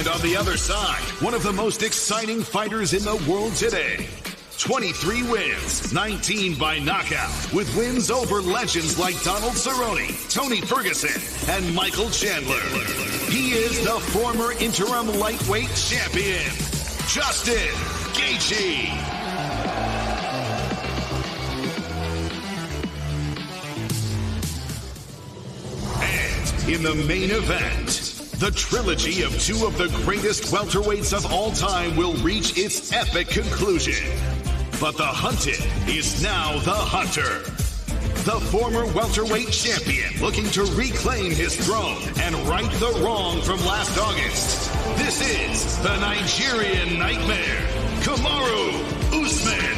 And on the other side, one of the most exciting fighters in the world today. 23 wins, 19 by knockout, with wins over legends like Donald Cerrone, Tony Ferguson, and Michael Chandler. He is the former interim lightweight champion, Justin Gaethje. And in the main event, the trilogy of two of the greatest welterweights of all time will reach its epic conclusion. But the hunted is now the hunter. The former welterweight champion looking to reclaim his throne and right the wrong from last August. This is the Nigerian Nightmare, Kamaru Usman.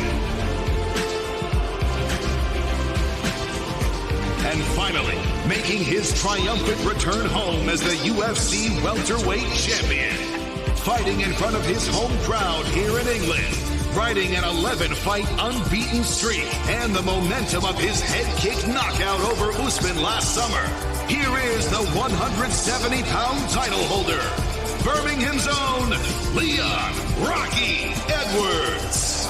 And finally, making his triumphant return home as the UFC welterweight champion. Fighting in front of his home crowd here in England. Riding an 11-fight unbeaten streak and the momentum of his head kick knockout over Usman last summer. Here is the 170-pound title holder, Birmingham's own Leon Rocky Edwards.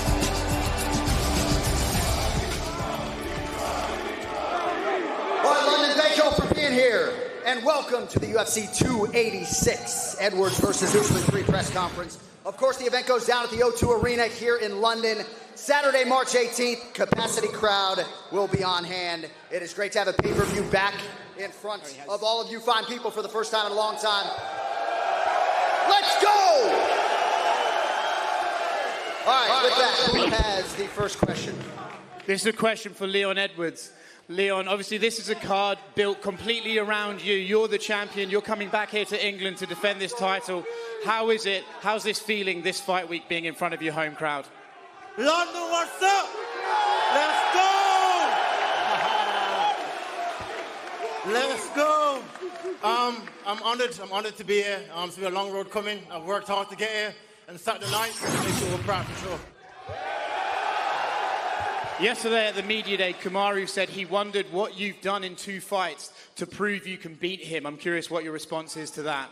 All right, London, thank you all for being here. And welcome to the UFC 286 Edwards versus Usman 3 press conference. Of course, the event goes down at the O2 Arena here in London. Saturday, March 18th, capacity crowd will be on hand. It is great to have a pay-per-view back in front of all of you fine people for the first time in a long time. Let's go! All right, with that, who has the first question? This is a question for Leon Edwards. Leon, obviously this is a card built completely around you. You're the champion. You're coming back here to England to defend this title. How is it? How's this feeling this fight week being in front of your home crowd? London, what's up? Let's go! Let's go! I'm honored to be here. It's been a long road coming. I've worked hard to get here. And Saturday night, make sure we're proud for sure. Yesterday at the media day, Kamaru said he wondered what you've done in 2 fights to prove you can beat him. I'm curious what your response is to that.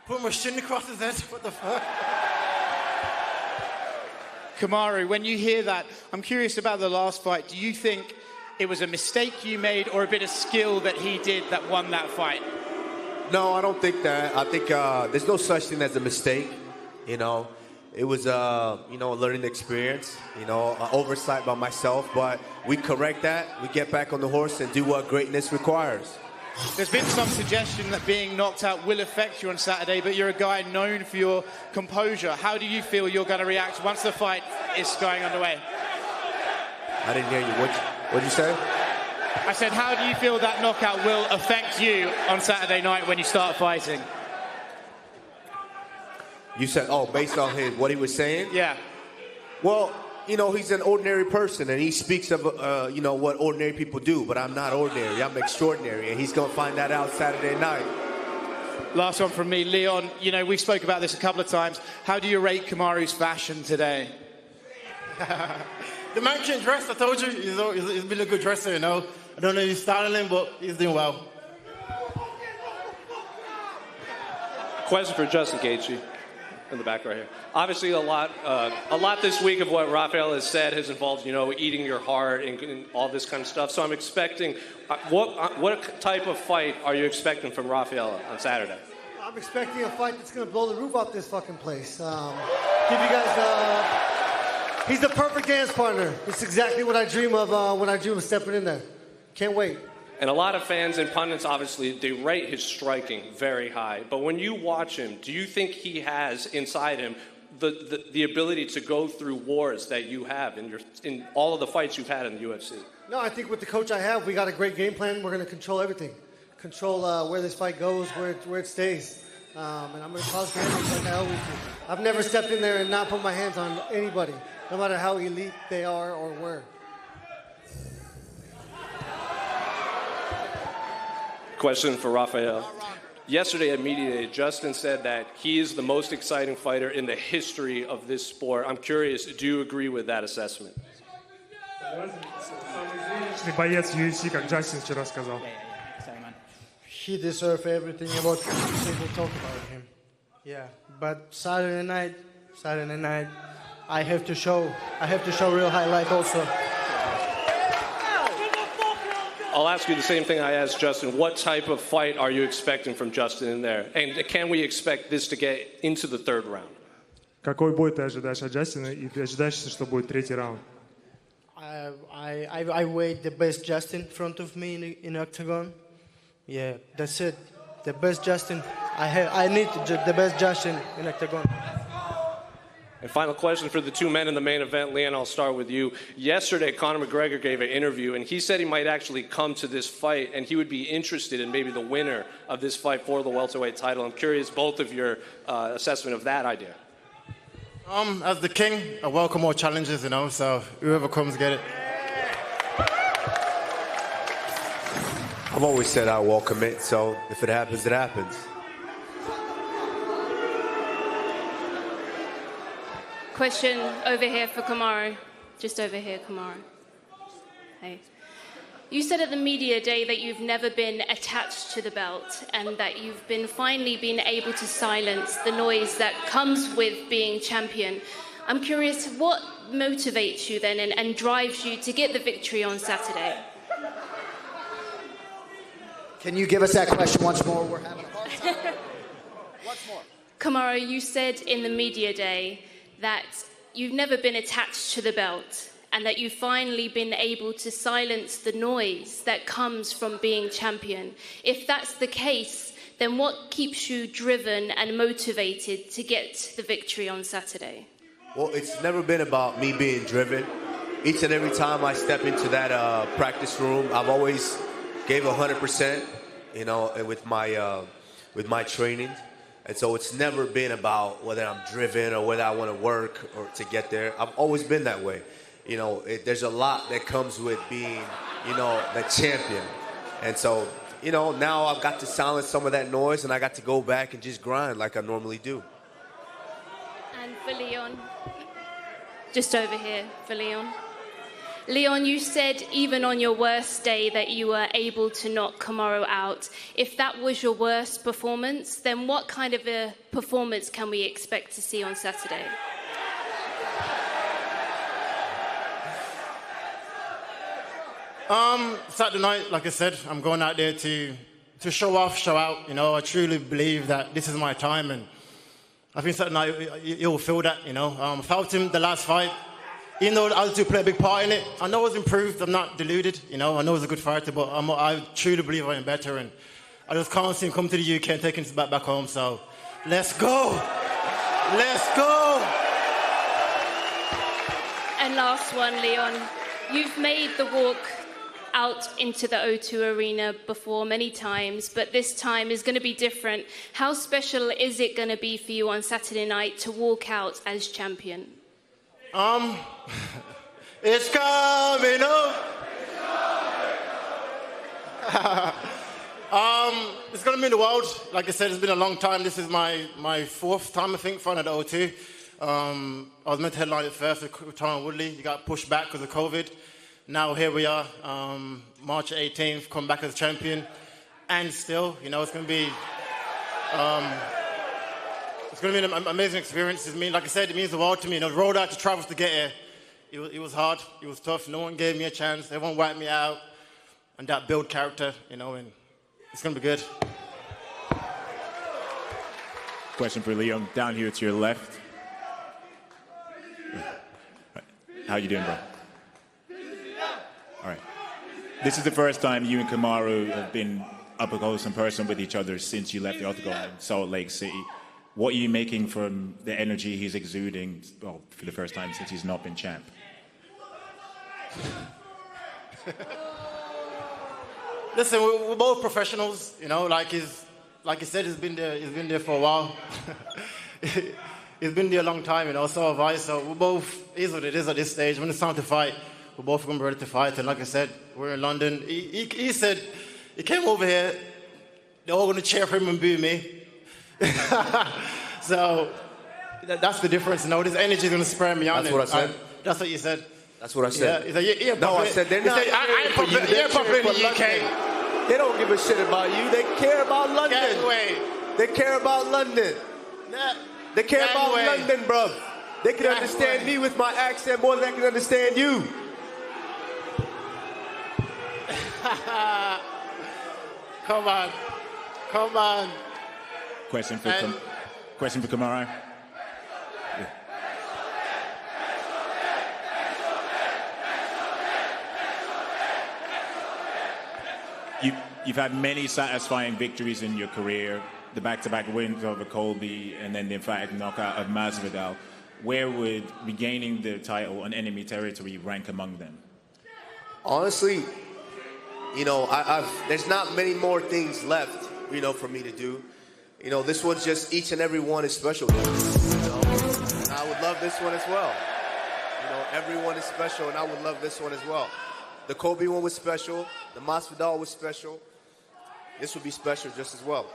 Put my shin across his head. What the fuck? Kamaru, when you hear that, I'm curious about the last fight. Do you think it was a mistake you made or a bit of skill that he did that won that fight? No, I don't think that. I think there's no such thing as a mistake, you know. It was, a learning experience, an oversight by myself, but we correct that. We get back on the horse and do what greatness requires. There's been some suggestion that being knocked out will affect you on Saturday, but you're a guy known for your composure. How do you feel you're going to react once the fight is going underway? I didn't hear you. What'd you say? I said, how do you feel that knockout will affect you on Saturday night when you start fighting? You said, based on what he was saying? Yeah. Well, he's an ordinary person, and he speaks of, what ordinary people do, but I'm not ordinary. I'm extraordinary, and he's going to find that out Saturday night. Last one from me. Leon, we spoke about this a couple of times. How do you rate Kamaru's fashion today? The man can dress, I told you. He's been a good dresser, I don't know if he's styling him, but he's doing well. Question for Justin Gaethje. In the back right here. Obviously, a lot this week of what Rafael has said has involved, eating your heart and all this kind of stuff. So I'm expecting, what type of fight are you expecting from Rafael on Saturday? I'm expecting a fight that's going to blow the roof off this fucking place. Give you guys, he's the perfect dance partner. It's exactly what I dream of when I dream of stepping in there. Can't wait. And a lot of fans and pundits, obviously, they rate his striking very high. But when you watch him, do you think he has inside him the ability to go through wars that you have in all of the fights you've had in the UFC? No, I think with the coach I have, we got a great game plan. We're going to control everything. Control where this fight goes, where it stays. And I'm going to cause damage like I always do. I've never stepped in there and not put my hands on anybody, no matter how elite they are or were. Question for Rafael. Yesterday at Media Day, Justin said that he is the most exciting fighter in the history of this sport. I'm curious, do you agree with that assessment? Боец UFC, как Джастин вчера сказал. He deserves everything about people talk about him. Yeah, but Saturday night, I have to show real highlight also. I'll ask you the same thing I asked Justin. What type of fight are you expecting from Justin in there? And can we expect this to get into the third round? Какой бой ты ожидаешь от Джастина и ты ожидаешь, что будет третий раунд? I wait the best Justin in front of me in octagon. Yeah, that's it. The best Justin. I need the best Justin in octagon. And final question for the two men in the main event. Leon, I'll start with you. Yesterday, Conor McGregor gave an interview, and he said he might actually come to this fight, and he would be interested in maybe the winner of this fight for the welterweight title. I'm curious both of your assessment of that idea. As the king, I welcome all challenges, so whoever comes, get it. I've always said I welcome it, so if it happens, it happens. Question over here for Kamaru. Just over here, Kamaru. Hey. You said at the media day that you've never been attached to the belt and that you've finally been able to silence the noise that comes with being champion. I'm curious, what motivates you then and drives you to get the victory on Saturday? Can you give us that question once more? We're having a hard time. Once more. Kamaru, you said in the media day that you've never been attached to the belt and that you've finally been able to silence the noise that comes from being champion. If that's the case, then what keeps you driven and motivated to get the victory on Saturday? Well, it's never been about me being driven. Each and every time I step into that practice room, I've always gave 100%, with my training. And so it's never been about whether I'm driven or whether I want to work or to get there. I've always been that way. There's a lot that comes with being, the champion. And so, now I've got to silence some of that noise and I got to go back and just grind like I normally do. And for Leon, just over here for Leon. Leon, you said even on your worst day that you were able to knock Kamaru out. If that was your worst performance, then what kind of a performance can we expect to see on Saturday? Saturday night, like I said, I'm going out there to show off, show out. I truly believe that this is my time, and I think Saturday night you'll feel that. I felt him the last fight. Even though altitude played a big part in it, I know it's improved. I'm not deluded. I know he's a good fighter, but I truly believe I am better, and I just can't see him come to the UK and taking his back home. So, let's go, let's go. And last one, Leon, you've made the walk out into the O2 arena before many times, but this time is going to be different. How special is it going to be for you on Saturday night to walk out as champion? It's coming up. It's going to mean the world. Like I said, it's been a long time. This is my fourth time, I think, fighting at the O2. I was meant to headline it first with Tyron Woodley. He got pushed back because of COVID. Now here we are, March 18th, come back as champion. And still, it's going to be... It's going to be an amazing experience. Like I said, it means the world to me. The road out to travel to get here, it was hard. It was tough. No one gave me a chance. Everyone wiped me out. And that build character, and it's going to be good. Question for Leon, down here to your left. How you doing, bro? All right. This is the first time you and Kamaru have been up close in person with each other since you left the octagon in Salt Lake City. What are you making from the energy he's exuding, for the first time since he's not been champ? Listen, we're both professionals, like he said, he's been there for a while. He's been there a long time, so have I. So we're both, is what it is at this stage. When it's time to fight, we're both going to be ready to fight. And like I said, we're in London. He said, he came over here, they're all going to cheer for him and boo me. So that's the difference. This energy is going to spur me on. That's what I said. That's what you said. That's what I said. Yeah, no, I said they're not. I ain't popular in the UK. They don't give a shit about you. They care about London. They care about London. They care about London, bro. They can understand me with my accent more than they can understand you. Come on. Come on. Question for Kamaru. You've had many satisfying victories in your career, the back-to-back wins over Colby, and then the emphatic knockout of Masvidal. Where would regaining the title on enemy territory rank among them? Honestly, you know, there's not many more things left, you know, for me to do. You know, this one's just each and every one is special. You know? And I would love this one as well. You know, everyone is special, and I would love this one as well. The Kobe one was special. The Masvidal was special. This would be special just as well.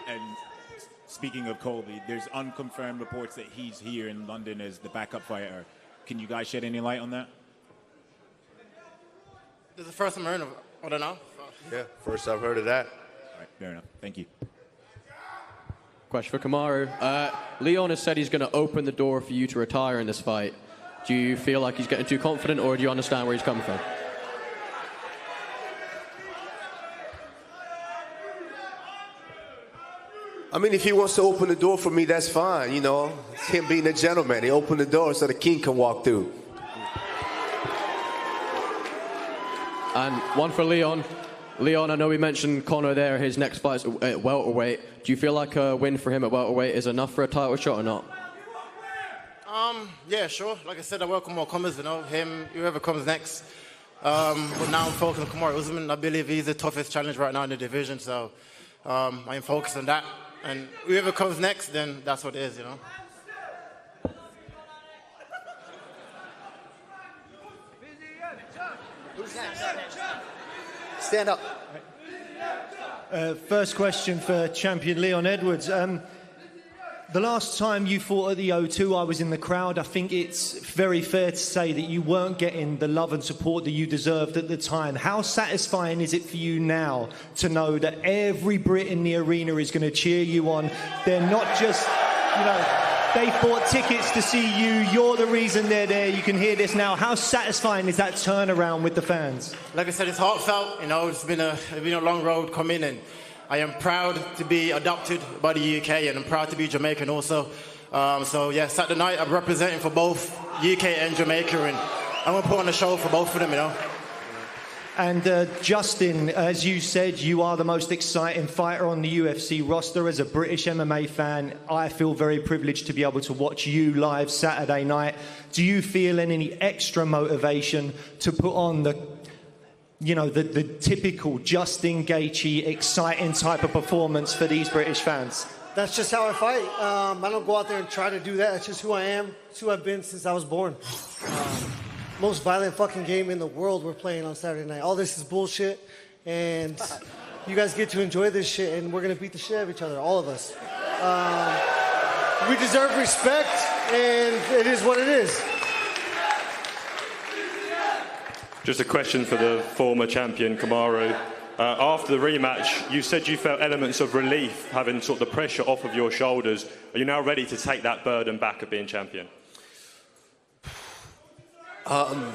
And speaking of Colby, there's unconfirmed reports that he's here in London as the backup fighter. Can you guys shed any light on that? This is the first I'm hearing of it. I don't know. Yeah, first I've heard of that. All right, fair enough. Thank you. Question for Kamaru. Leon has said he's going to open the door for you to retire in this fight. Do you feel like he's getting too confident, or do you understand where he's coming from? I mean, if he wants to open the door for me, that's fine, you know. It's him being a gentleman. He opened the door so the king can walk through. And one for Leon. Leon, I know we mentioned Conor there, his next fight's at welterweight. Do you feel like a win for him at welterweight is enough for a title shot or not? Yeah, sure. Like I said, I welcome more comers, you know, him, whoever comes next. But now I'm focused on Kamaru Usman. I believe he's the toughest challenge right now in the division, so I'm focused on that. And whoever comes next, then that's what it is, you know. Who's next? Stand up. First question for champion Leon Edwards. The last time you fought at the O2, I was in the crowd. I think it's very fair to say that you weren't getting the love and support that you deserved at the time. How satisfying is it for you now to know that every Brit in the arena is going to cheer you on? They're not just, you know, they bought tickets to see you. You're the reason they're there. You can hear this now. How satisfying is that turnaround with the fans? Like I said, it's heartfelt. You know, it's been a long road coming, and I am proud to be adopted by the UK, and I'm proud to be Jamaican also. So yeah, Saturday night I'm representing for both UK and Jamaica, and I'm going to put on a show for both of them, you know. And Justin, as you said, you are the most exciting fighter on the UFC roster. As a British MMA fan, I feel very privileged to be able to watch you live Saturday night. Do you feel any extra motivation to put on the typical Justin Gaethje exciting type of performance for these British fans? That's just how I fight. I don't go out there and try to do that. It's just who I am. It's who I've been since I was born. Most violent fucking game in the world we're playing on Saturday night. All this is bullshit, and you guys get to enjoy this shit, and we're going to beat the shit out of each other, all of us. We deserve respect, and it is what it is. Just a question for the former champion, Kamaru. After the rematch, you said you felt elements of relief, having sort of the pressure off of your shoulders. Are you now ready to take that burden back of being champion?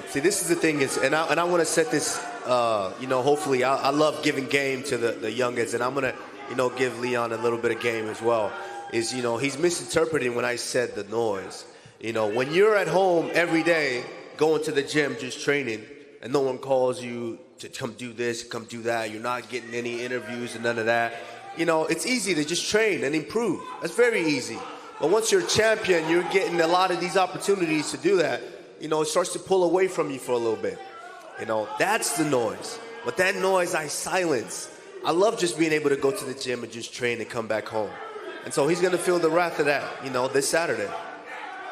See, this is the thing is, and I want to set this, hopefully, I love giving game to the youngins, and I'm going to, give Leon a little bit of game as well. Is, he's misinterpreting when I said the noise. When you're at home every day, going to the gym, just training, and no one calls you to come do this, come do that, you're not getting any interviews and none of that, it's easy to just train and improve. That's very easy. But once you're a champion, you're getting a lot of these opportunities to do that. It starts to pull away from you for a little bit. That's the noise. But that noise I silence. I love just being able to go to the gym and just train and come back home. And so he's going to feel the wrath of that, this Saturday.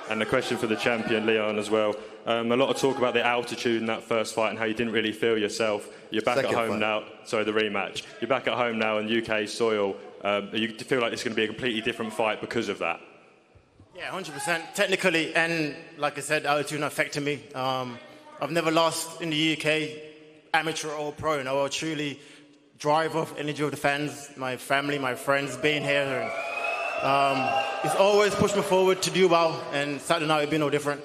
And the question for the champion, Leon, as well. A lot of talk about the altitude in that first fight and how you didn't really feel yourself. You're back at home now. Sorry, the rematch. You're back at home now on UK soil. You feel like it's going to be a completely different fight because of that? Yeah, 100%. Technically, and like I said, altitude not affecting me. I've never lost in the UK, amateur or pro. I truly drive off energy of the fans, my family, my friends, being here. And He's always pushed me forward to do well, and Saturday night it'd be no different.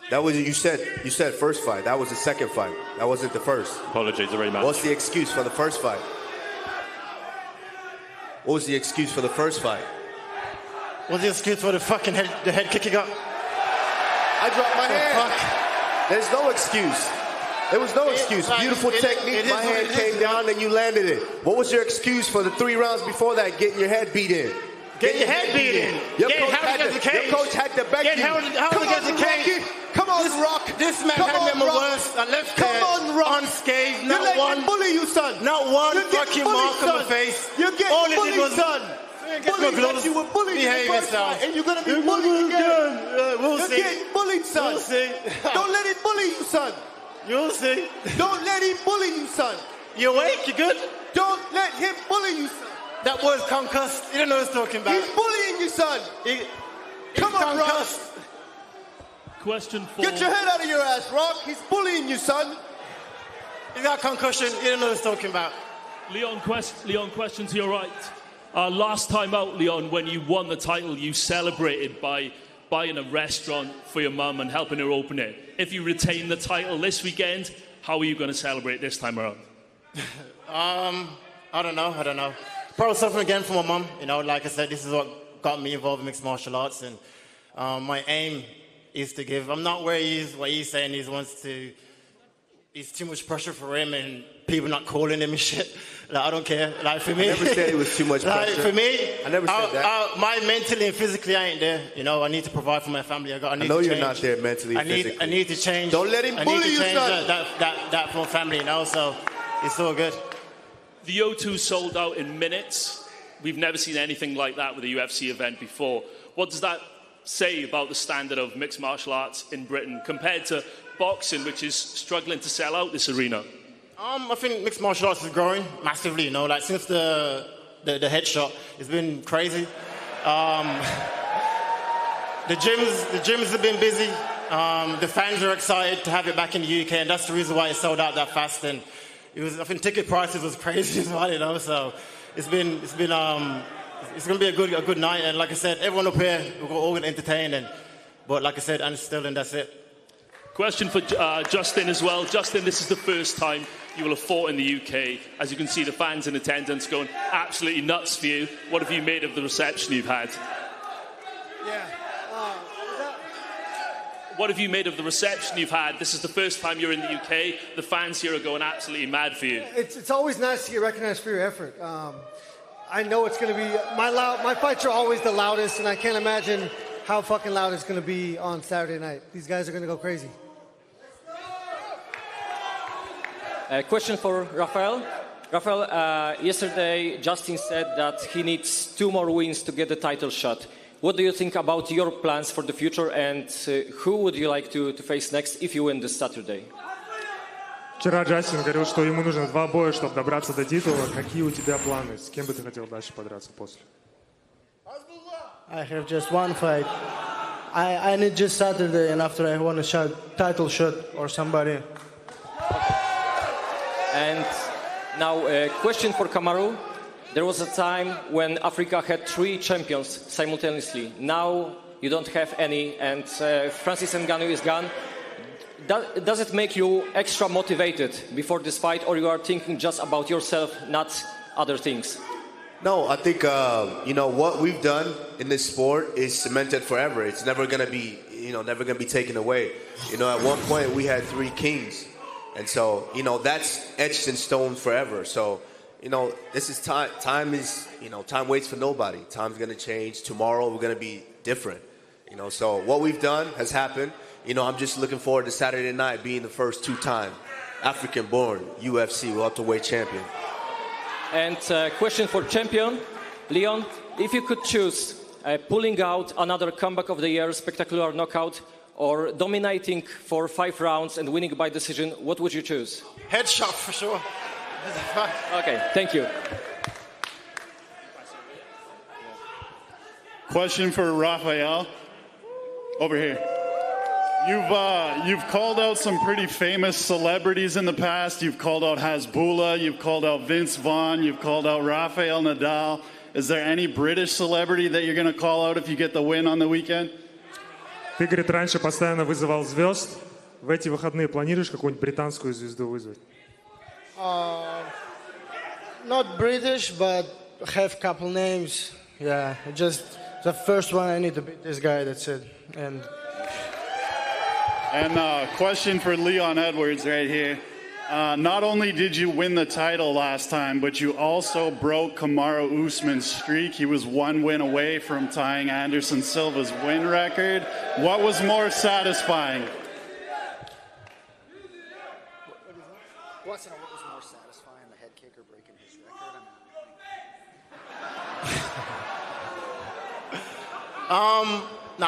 That was you said first fight. That was the second fight. That wasn't the first. Apologies, the rematch. What's the excuse for the first fight? What was the excuse for the first fight? What's the excuse for the fucking head kick you got? I dropped my hand. There's no excuse. There was no excuse. Beautiful technique. My hand came down and you landed it. What was your excuse for the 3 rounds before that, getting your head beat in? Get your head beat in. Your coach had to back you. Come against the cage. Come on, Rock. This man had me worse. I left there unscathed. Not one bully you, son. Not one fucking mark on my face. You're getting bullied, son. You were bullied in the first fight, and you're gonna be bullied again. We'll see. You're getting bullied, son. We'll see. Don't let him bully you, son. You'll see. Don't let him bully you, son. You awake? You good? Don't let him bully you, son. That boy's concussed. You don't know what he's talking about. He's bullying you, son. Come on, Rock. Question 4. Get your head out of your ass, Rock. He's bullying you, son. He's got concussion. You don't know what he's talking about. Leon, question to your right. Last time out, Leon, when you won the title, you celebrated by buying a restaurant for your mum and helping her open it. If you retain the title this weekend, how are you going to celebrate this time around? I don't know. Probably something again for my mum. You know, like I said, this is what got me involved in mixed martial arts, and my aim is to give. I'm not where he is. What he's saying is it's too much pressure for him, and people not calling him and shit. Like, I don't care. Like, for me, I never said it was too much pressure. Like, for me, I never said that. My mentally and physically, I ain't there. You know, I need to provide for my family. I know you're not there mentally and physically. I need to change. Don't let him bully you, son. That for my family, you know. So it's all good. The O2 sold out in minutes. We've never seen anything like that with a UFC event before. What does that say about the standard of mixed martial arts in Britain compared to boxing, which is struggling to sell out this arena? I think mixed martial arts is growing massively, you know, like since the headshot, it's been crazy. The gyms have been busy. The fans are excited to have it back in the UK, and that's the reason why it sold out that fast. And I think ticket prices was crazy as well, you know. So it's going to be a good night. And like I said, everyone up here, we're all going to entertain. But like I said, and still, and that's it. Question for Justin as well. Justin, this is the first time you will have fought in the UK. As you can see, the fans in attendance going absolutely nuts for you. What have you made of the reception you've had? Yeah. What have you made of the reception you've had? This is the first time you're in the UK. The fans here are going absolutely mad for you. It's always nice to get recognized for your effort. I know it's going to be my fights are always the loudest, and I can't imagine how fucking loud it's going to be on Saturday night. These guys are going to go crazy. A question for Rafael. Rafael, yesterday Justin said that he needs 2 more wins to get the title shot. What do you think about your plans for the future, and who would you like to face next if you win this Saturday? Вчера Джастин говорил, что ему нужно 2 боя, чтобы добраться до титула. Какие у тебя планы? С кем бы ты хотел дальше подраться после? I have just 1 fight. I need just Saturday, and after I want a title shot or somebody. And now a question for Kamaru. There was a time when Africa had 3 champions simultaneously. Now you don't have any, and Francis Ngannou is gone. Does it make you extra motivated before this fight, or you are thinking just about yourself, not other things? No, I think what we've done in this sport is cemented forever. It's never gonna be taken away. At one point we had 3 kings, and so that's etched in stone forever. So this is time. Time waits for nobody. Time's gonna change. Tomorrow we're gonna be different. So what we've done has happened. I'm just looking forward to Saturday night being the first 2-time African-born UFC welterweight champion. And question for champion, Leon, if you could choose pulling out another comeback of the year, spectacular knockout, or dominating for 5 rounds and winning by decision, what would you choose? Headshot for sure. Okay, thank you. Question for Rafael. Over here. You've called out some pretty famous celebrities in the past. You've called out Hasbulla, you've called out Vince Vaughn, you've called out Rafael Nadal, Is there any British celebrity that you're going to call out if you get the win on the weekend? Ты, говорит, раньше постоянно вызывал звезд. В эти выходные планируешь какую-нибудь британскую звезду вызвать? Not British, but have couple names. Yeah, just the first one I need to beat this guy. That's it. And question for Leon Edwards right here. Not only did you win the title last time, but you also broke Kamaru Usman's streak. He was 1 win away from tying Anderson Silva's win record. What was more satisfying? What was more satisfying, the head kicker breaking his record?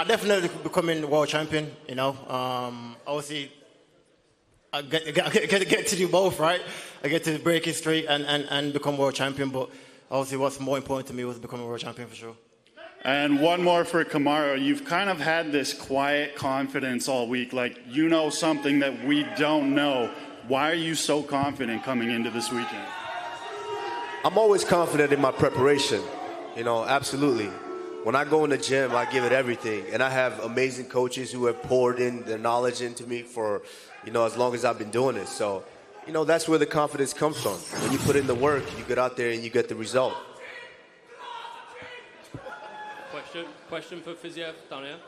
Definitely becoming world champion. You know, obviously, I get to do both, right? I get to break his streak and become world champion. But obviously, what's more important to me was becoming world champion for sure. And one more for Kamaru. You've kind of had this quiet confidence all week, like you know something that we don't know. Why are you so confident coming into this weekend? I'm always confident in my preparation. You know, absolutely. When I go in the gym, I give it everything. And I have amazing coaches who have poured in their knowledge into me for, you know, as long as I've been doing this. So, you know, that's where the confidence comes from. When you put in the work, you get out there and you get the result. Question for Fiziev, down here.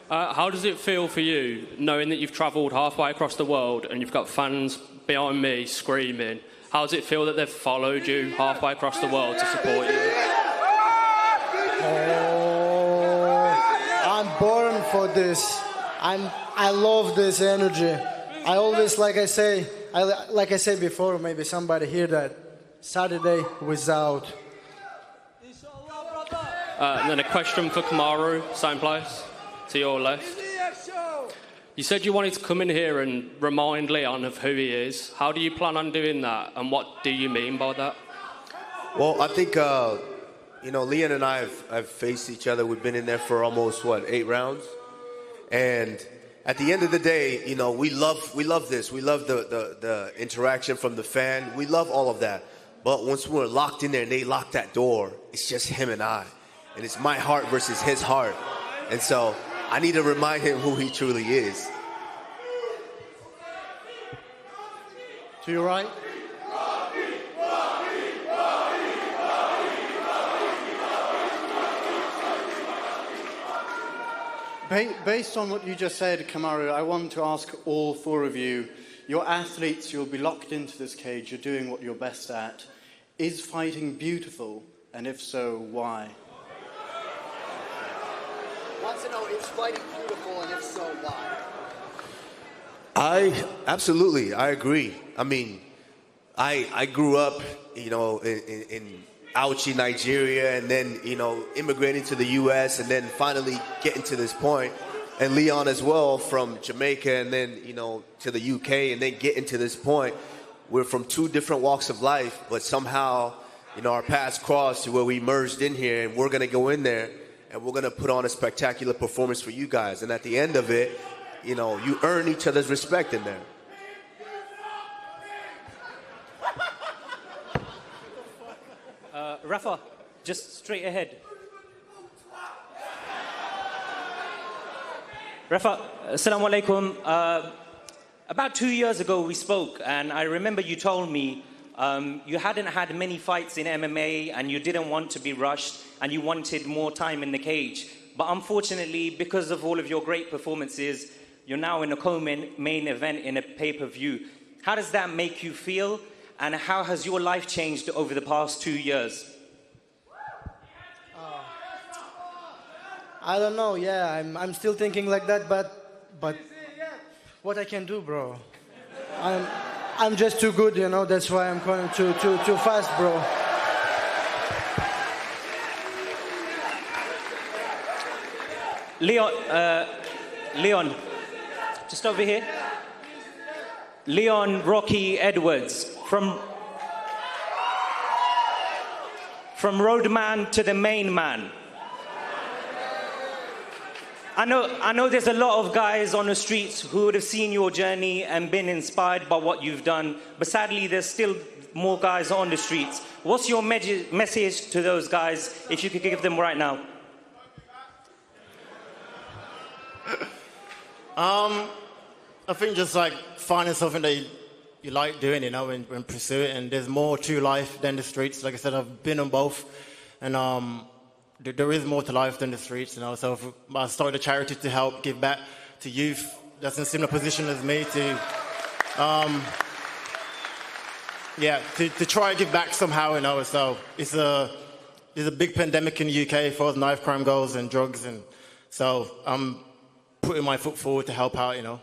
How does it feel for you, knowing that you've travelled halfway across the world and you've got fans behind me screaming? How does it feel that they've followed you halfway across the world to support you? I'm born for this. I love this energy. I always, like I say before, maybe somebody hear that, Saturday without. And then a question for Kamaru, same place, to your left. You said you wanted to come in here and remind Leon of who he is. How do you plan on doing that, and what do you mean by that? Well, I think, you know, Leon and I have faced each other. We've been in there for almost, 8 rounds? And at the end of the day, you know, we love this. We love the interaction from the fan. We love all of that. But once we're locked in there and they lock that door, it's just him and I. And it's my heart versus his heart. And so I need to remind him who he truly is. To your right. Based on what you just said, Kamaru, I want to ask all 4 of you, you're athletes, you'll be locked into this cage, you're doing what you're best at. Is fighting beautiful? And if so, why? Wants to know, is fighting beautiful, and if so, why? Absolutely, I agree. I mean, I grew up, you know, in Auchi, Nigeria, and then, you know, immigrating to the U.S. and then finally getting to this point. And Leon as well, from Jamaica and then, you know, to the U.K. and then getting to this point. We're from 2 different walks of life, but somehow, you know, our paths crossed to where we merged in here, and we're going to go in there and we're going to put on a spectacular performance for you guys. And at the end of it, you know, you earn each other's respect in there. Rafa, just straight ahead. Rafa, assalamu alaikum. About 2 years ago we spoke, and I remember you told me you hadn't had many fights in MMA and you didn't want to be rushed and you wanted more time in the cage. But unfortunately, because of all of your great performances, you're now in a co-main event in a pay-per-view. How does that make you feel? And how has your life changed over the past 2 years? I don't know. Yeah, I'm still thinking like that, but what I can do, bro? I'm just too good, you know. That's why I'm going too fast, bro. Leon, just over here. Leon Rocky Edwards, from roadman to the main man. I know there's a lot of guys on the streets who would have seen your journey and been inspired by what you've done, but sadly there's still more guys on the streets. What's your message to those guys, if you could give them right now? I think just like finding something that you like doing, you know, and pursue it. And there's more to life than the streets. Like I said, I've been on both, and there is more to life than the streets, you know. So I started a charity to help give back to youth that's in a similar position as me to try and give back somehow, you know. So there's a big pandemic in the UK as far as knife crime goes and drugs, and so I'm putting my foot forward to help out, you know.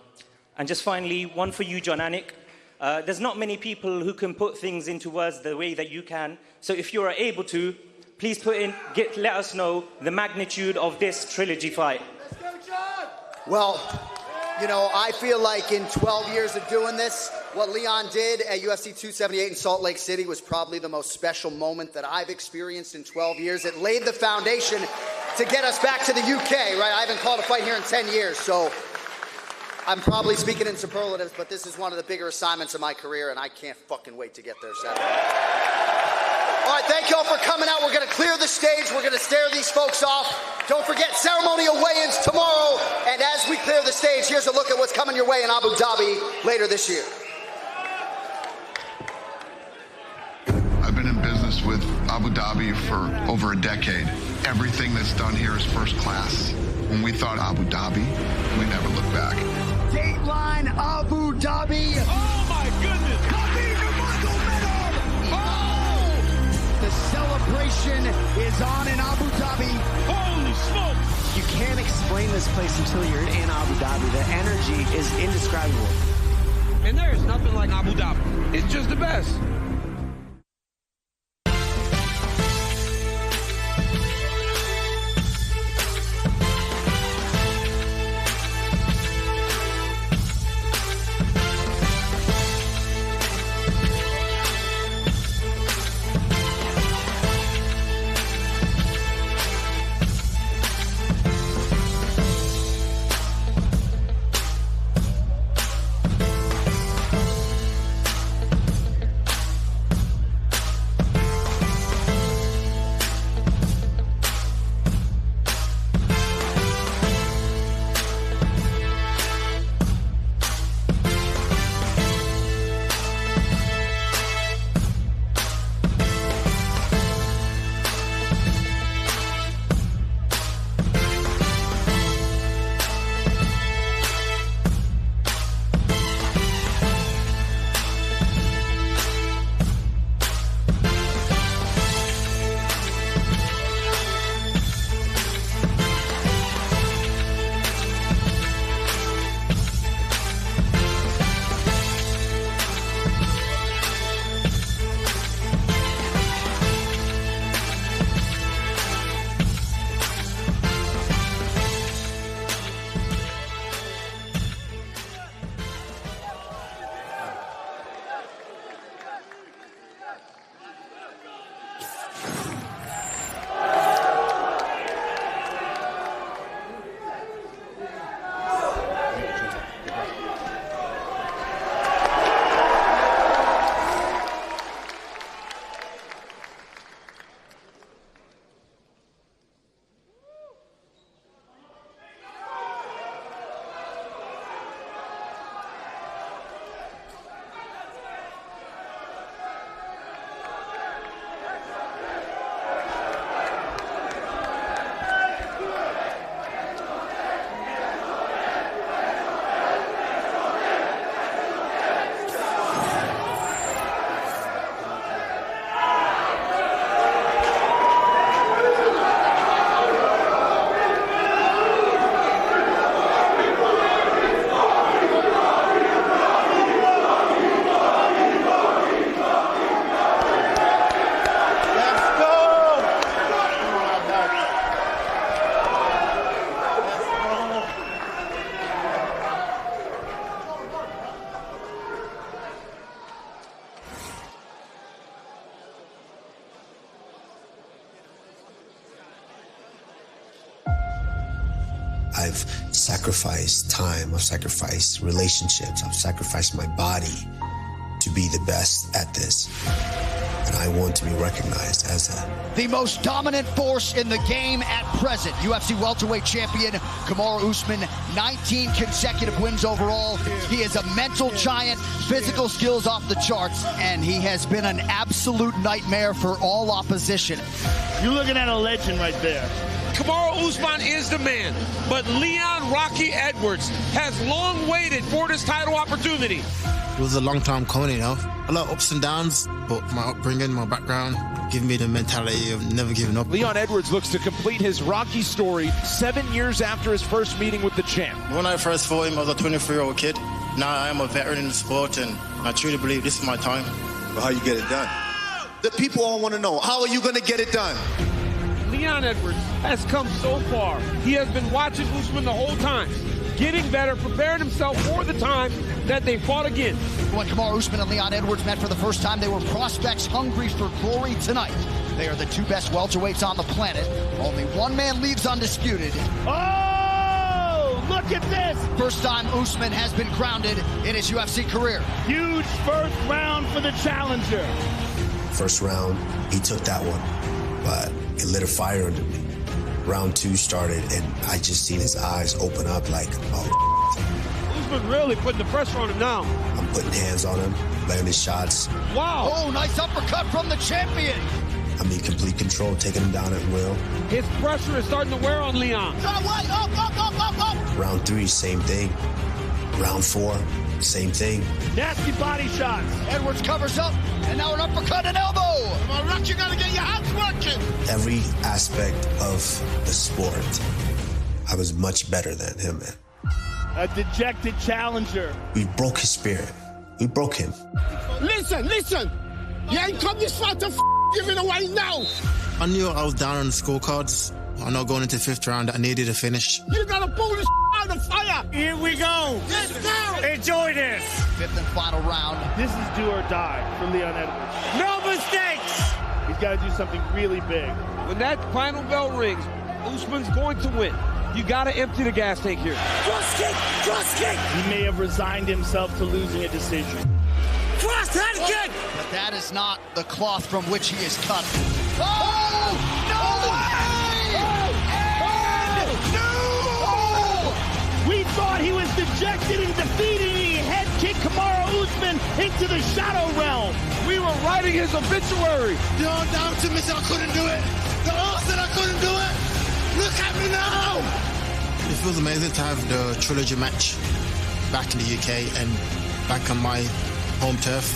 And just finally, one for you, John Anik. There's not many people who can put things into words the way that you can. So if you are able to, please let us know the magnitude of this Trilogy fight. Let's go, John! Well, you know, I feel like in 12 years of doing this, what Leon did at UFC 278 in Salt Lake City was probably the most special moment that I've experienced in 12 years. It laid the foundation to get us back to the UK, right? I haven't called a fight here in 10 years, so I'm probably speaking in superlatives, but this is one of the bigger assignments of my career, and I can't fucking wait to get there, Saturday. All right, thank you all for coming out. We're going to clear the stage. We're going to stare these folks off. Don't forget, ceremonial weigh-ins tomorrow. And as we clear the stage, here's a look at what's coming your way in Abu Dhabi later this year. I've been in business with Abu Dhabi for over a decade. Everything that's done here is first class. When we thought Abu Dhabi, we never looked back. Dateline Abu Dhabi. Oh my goodness! The celebration is on in Abu Dhabi. Holy smokes! You can't explain this place until you're in Abu Dhabi. The energy is indescribable. And there is nothing like Abu Dhabi. It's just the best. I've sacrificed time, I've sacrificed relationships, I've sacrificed my body to be the best at this. And I want to be recognized as that. The most dominant force in the game at present, UFC welterweight champion Kamaru Usman, 19 consecutive wins overall. He is a mental giant, physical skills off the charts, and he has been an absolute nightmare for all opposition. You're looking at a legend right there. Kamaru Usman is the man, but Leon Rocky Edwards has long waited for this title opportunity. It was a long time coming, you know. A lot of ups and downs, but my upbringing, my background, giving me the mentality of never giving up. Leon Edwards looks to complete his Rocky story 7 years after his first meeting with the champ. When I first fought him, I was a 24-year-old kid. Now I am a veteran in the sport, and I truly believe this is my time. Well, how you get it done? The people all want to know, how are you going to get it done? Leon Edwards has come so far. He has been watching Usman the whole time, getting better, preparing himself for the time that they fought again. When Kamaru Usman and Leon Edwards met for the first time, they were prospects hungry for glory tonight. They are the two best welterweights on the planet. Only one man leaves undisputed. Oh, look at this! First time Usman has been grounded in his UFC career. Huge first round for the challenger. First round, he took that one, but it lit a fire under me. Round 2 started, and I just seen his eyes open up like, oh, Usman really putting the pressure on him now. I'm putting hands on him, landing shots. Wow. Oh, nice uppercut from the champion. I'm in complete control, taking him down at will. His pressure is starting to wear on Leon. Up. Round 3, same thing. Round 4, same thing. Nasty body shots. Edwards covers up, and now an uppercut and elbow. Come on, Rock, you gotta get your hands working. Every aspect of the sport, I was much better than him, man. A dejected challenger. We broke his spirit. We broke him. Listen. You ain't come this far to give it away now. I knew I was down on the scorecards. I know going into 5th round, I needed a finish. You gotta pull this out of the fire. Here we go. Let's go. Enjoy this. 5th and final round. This is do or die for Leon Edwards. No mistakes. He's got to do something really big. When that final bell rings, Usman's going to win. You got to empty the gas tank here. Cross kick. He may have resigned himself to losing a decision. Cross head kick. But that is not the cloth from which he is cut. Oh, no way! No! We thought he was dejected and defeated, and he head kicked Kamaru Usman into the shadow realm. We were writing his obituary. The all down to me said I couldn't do it. The all said I couldn't do it. Look at me now. It feels amazing to have the Trilogy match back in the UK and back on my home turf.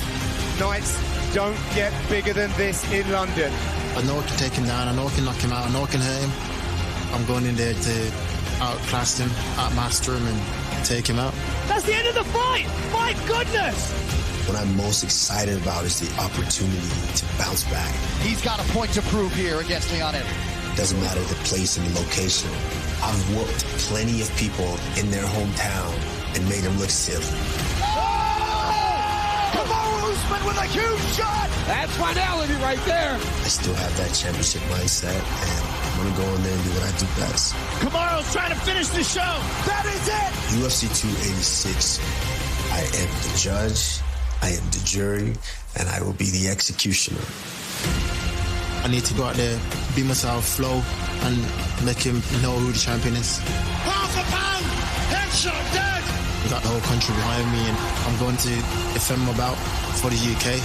Nights don't get bigger than this in London. I know I can take him down. I know I can knock him out. I know I can hurt him. I'm going in there to outclass him, outmaster him, and take him out. That's the end of the fight. My goodness. What I'm most excited about is the opportunity to bounce back. He's got a point to prove here against Leon Edwards. Doesn't matter the place and the location. I've whooped plenty of people in their hometown and made them look silly. Kamaru Usman with a huge shot. That's finality right there. I still have that championship mindset, and I'm going to go in there and do what I do best. Kamaru's trying to finish the show. That is it. UFC 286. I am the judge, I am the jury, and I will be the executioner. I need to go out there, be myself, flow, and make him know who the champion is. Pound for pound, headshot, dead. We got the whole country behind me, and I'm going to defend my belt for the UK.